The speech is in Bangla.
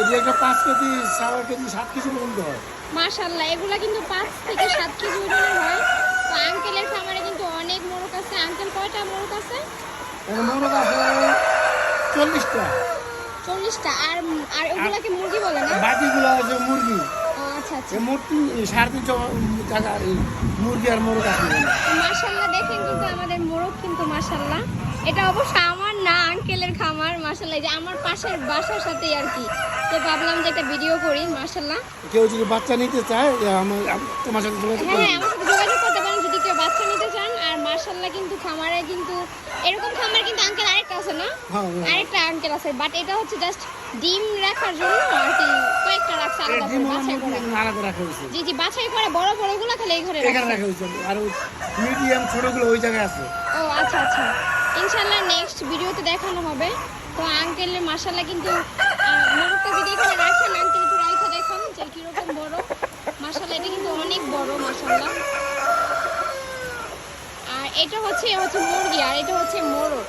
এটি একটা 5 কেজি 6 কেজি 7 কেজি পর্যন্ত হয়। মাশাআল্লাহ, এগুলা কিন্তু 5 থেকে 7 কেজি ওজনের হয়। তো আঙ্কেলের খামারে কিন্তু অনেক মোরগ আছে। আঙ্কেল কয়টা মোরগ আছে? এখানে মোরগ আছে 40টা। 40টা। আর আর ওগুলাকে মুরগি বলে না? বাকিগুলো আছে মুরগি। ও আচ্ছা আচ্ছা। এই মোট 350 টাকা এই মুরগি আর মোরগ আছে। মাশাআল্লাহ, দেখেন কিন্তু আমাদের মোরগ কিন্তু মাশাআল্লাহ। এটা অবশ্য আমার না, আঙ্কেলের খামার। মাশাআল্লাহ, এই যে আমার পাশের বাসার সাথেই আর কি। তো ভাবলাম যে একটা ভিডিও করি। মাশাআল্লাহ। কেউ যদি বাচ্চা নিতে চায় তোমার সাথে যোগাযোগ হ্যাঁ, করবে। আমার সাথে যোগাযোগ করতে পারেন যদি কেউ বাচ্চা নিতে চান। আর মাশাআল্লাহ কিন্তু খামারে কিন্তু এরকম খামার কিন্তু আঙ্কেল আরেকটা আছে না? হ্যাঁ, আরেকটা আঙ্কেল আছে, বাট এটা হচ্ছে জাস্ট ডিম রাখার জন্য আর কি। কয়েকটা রাখছে আলাদা করে বাছাই করে। আলাদা রাখা হয়েছে। জি জি, বাছাই করে বড় বড়গুলো খালি এই ঘরে এখানে রাখছে। রাখা হয়েছে আর মিডিয়াম ছোটগুলো ওই জায়গায় আছে। ও আচ্ছা আচ্ছা, ইনশাল্লাহ নেক্সট ভিডিওতে দেখানো হবে। তো আঙ্কেলের মাশাআল্লাহ কিন্তু মোরগটা যদি এখানে রাখেন, আঙ্কেল একটু রাইখা দেখান যে কিরকম বড়। মাশাআল্লাহ, এটা কিন্তু অনেক বড় মাশাআল্লাহ। আর এটা হচ্ছে মুরগি আর এটা হচ্ছে মোরগ।